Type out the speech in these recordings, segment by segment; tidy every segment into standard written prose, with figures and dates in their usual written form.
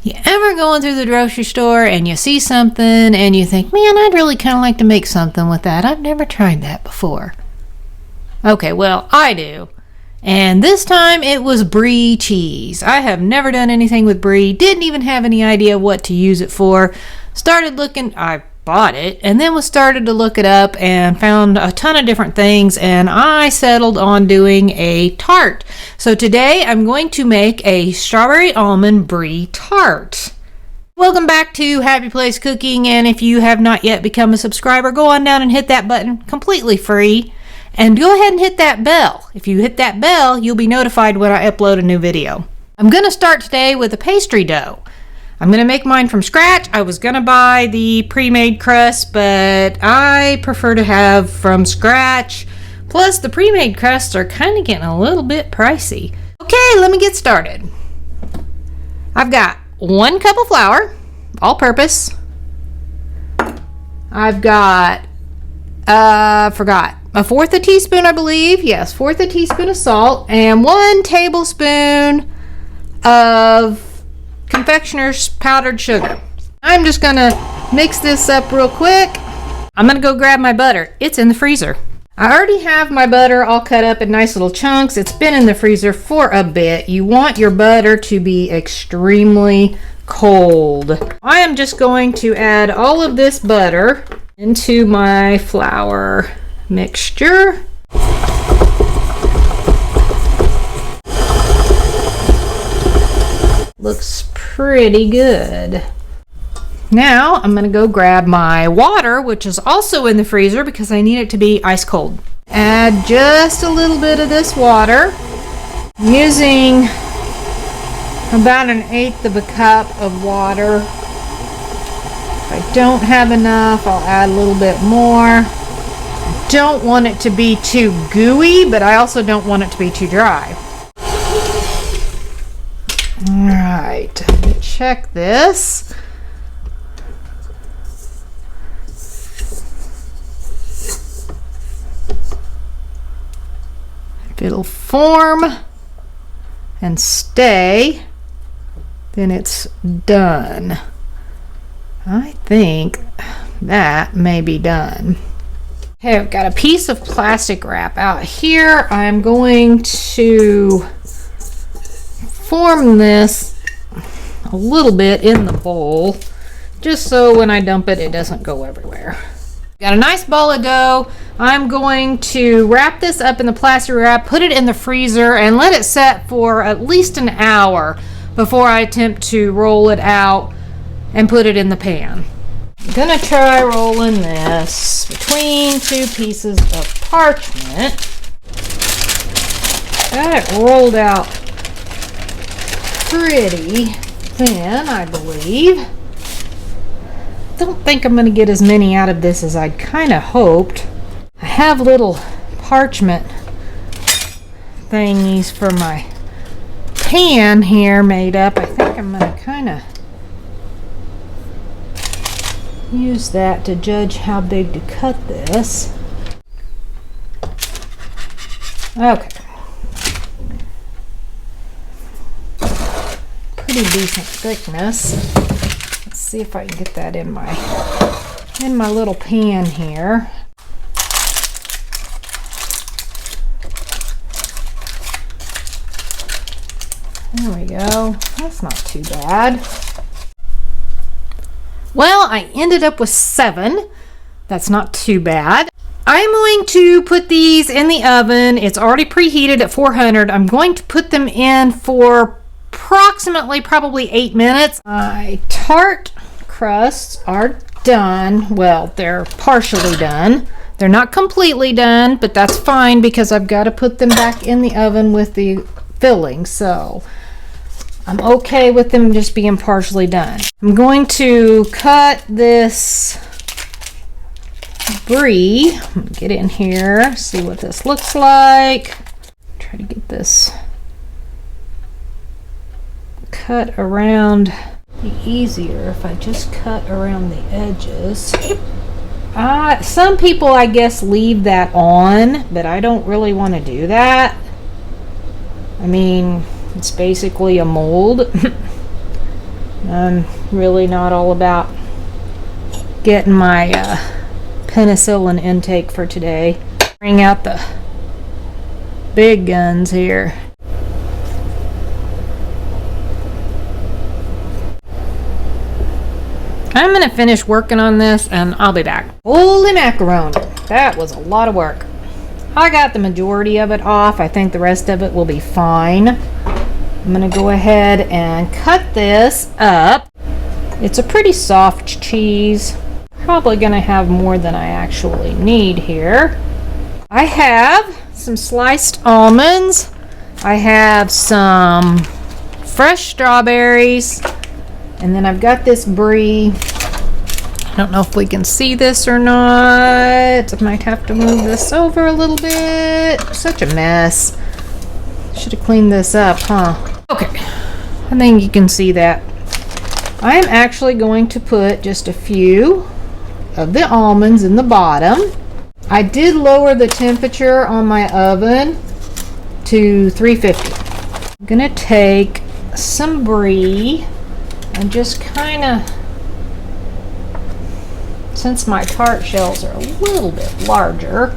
You ever going through the grocery store and you see something and you think, man, I'd really kind of like to make something with that. I've never tried that before. Okay, well, I do. And this time it was Brie cheese. I have never done anything with Brie. Didn't even have any idea what to use it for. Started looking, I bought it, and then started to look it up and found a ton of different things, and I settled on doing a tart. So today I'm going to make a strawberry almond Brie tart. Welcome back to Happy Place Cooking, and if you have not yet become a subscriber, go on down and hit that button, completely free. And go ahead and hit that bell. If you hit that bell, you'll be notified when I upload a new video. I'm going to start today with a pastry dough. I'm going to make mine from scratch. I was going to buy the pre-made crust, but I prefer to have from scratch. Plus, the pre-made crusts are kind of getting a little bit pricey. Okay, let me get started. I've got 1 cup of flour, all-purpose. I've got, forgot, a 1/4 a teaspoon, I believe. Yes, 1/4 a teaspoon of salt and 1 tablespoon of confectioner's powdered sugar. I'm just gonna mix this up real quick. I'm gonna go grab my butter. It's in the freezer. I already have my butter all cut up in nice little chunks. It's been in the freezer for a bit. You want your butter to be extremely cold. I am just going to add all of this butter into my flour mixture. Looks pretty good. Now I'm going to go grab my water, which is also in the freezer because I need it to be ice cold. Add just a little bit of this water. I'm using about 1/8 of a cup of water. If I don't have enough, I'll add a little bit more. I don't want it to be too gooey, but I also don't want it to be too dry. Alright, check this. If it'll form and stay, then it's done. I think that may be done. Okay, I've got a piece of plastic wrap out here. I'm going to form this a little bit in the bowl, just so when I dump it, it doesn't go everywhere. Got a nice ball of dough. I'm going to wrap this up in the plastic wrap, put it in the freezer, and let it set for at least an hour before I attempt to roll it out and put it in the pan. I'm gonna try rolling this between 2 pieces of parchment. Got it rolled out pretty thin, I believe. Don't think I'm going to get as many out of this as I'd kind of hoped. I have little parchment thingies for my pan here made up. I think I'm going to kind of use that to judge how big to cut this. Okay. Pretty decent thickness. Let's see if I can get that in my little pan here. There we go. That's not too bad. Well, I ended up with 7. That's not too bad. I'm going to put these in the oven. It's already preheated at 400. I'm going to put them in for approximately probably 8 minutes. My tart crusts are done. Well, they're partially done. They're not completely done, but that's fine because I've got to put them back in the oven with the filling. So I'm okay with them just being partially done. I'm going to cut this Brie. I'm gonna get in here, see what this looks like. Try to get this cut around. Be easier if I just cut around the edges. Some people, I guess, leave that on, but I don't really want to do that. I mean, it's basically a mold. I'm really not all about getting my penicillin intake for today. Bring out the big guns here. I'm gonna finish working on this and I'll be back. Holy macaroni, that was a lot of work. I got the majority of it off. I think the rest of it will be fine. I'm gonna go ahead and cut this up. It's a pretty soft cheese. Probably gonna have more than I actually need here. I have some sliced almonds. I have some fresh strawberries. And then I've got this Brie. I don't know if we can see this or not. I might have to move this over a little bit. Such a mess. Should have cleaned this up, huh? Okay, I think you can see that. I'm actually going to put just a few of the almonds in the bottom. I did lower the temperature on my oven to 350. I'm gonna take some Brie and just kind of, since my tart shells are a little bit larger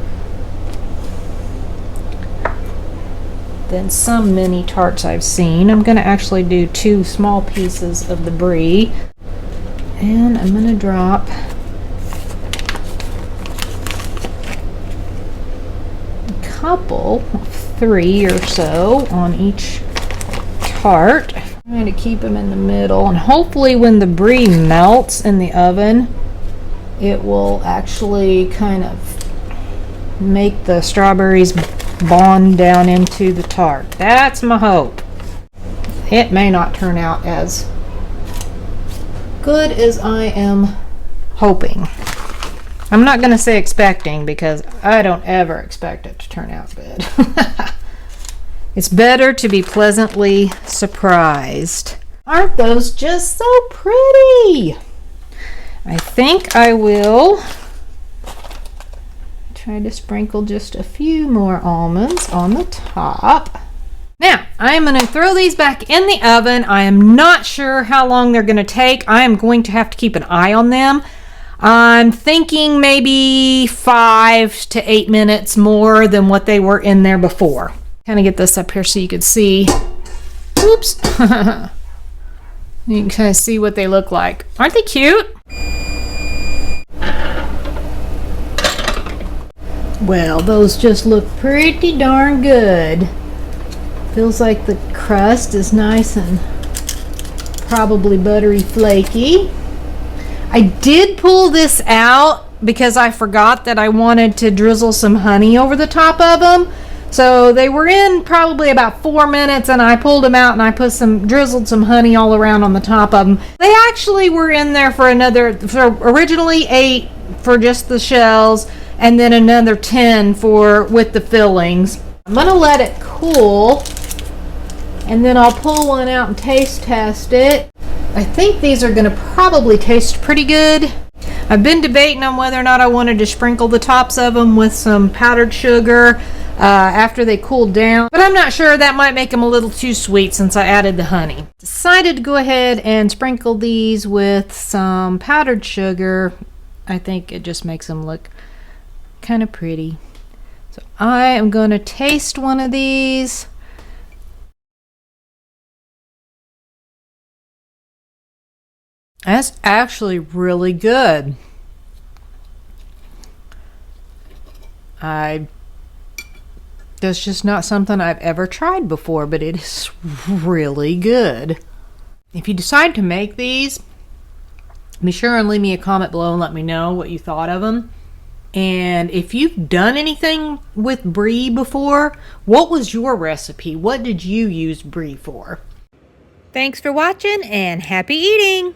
than some mini tarts I've seen, I'm going to actually do 2 small pieces of the Brie, and I'm going to drop a couple, 3 or so on each tart. I'm going to keep them in the middle, and hopefully when the Brie melts in the oven, it will actually kind of make the strawberries bond down into the tart. That's my hope. It may not turn out as good as I am hoping. I'm not going to say expecting, because I don't ever expect it to turn out good. It's better to be pleasantly surprised. Aren't those just so pretty? I think I will try to sprinkle just a few more almonds on the top. Now, I am going to throw these back in the oven. I am not sure how long they're going to take. I am going to have to keep an eye on them. I'm thinking maybe 5 to 8 minutes more than what they were in there before. Kind of get this up here so you can see. Oops. You can kind of see what they look like. Aren't they cute? Well, those just look pretty darn good. Feels like the crust is nice and probably buttery flaky. I did pull this out because I forgot that I wanted to drizzle some honey over the top of them. So they were in probably about 4 minutes, and I pulled them out and I drizzled some honey all around on the top of them. They actually were in there for originally 8 for just the shells, and then another 10 with the fillings. I'm gonna let it cool, and then I'll pull one out and taste test it. I think these are gonna probably taste pretty good. I've been debating on whether or not I wanted to sprinkle the tops of them with some powdered sugar after they cooled down, but I'm not sure. That might make them a little too sweet since I added the honey. Decided to go ahead and sprinkle these with some powdered sugar. I think it just makes them look kind of pretty. So I am going to taste one of these. That's actually really good. That's just not something I've ever tried before, but it is really good. If you decide to make these, be sure and leave me a comment below and let me know what you thought of them. And if you've done anything with Brie before, what was your recipe? What did you use Brie for? Thanks for watching and happy eating!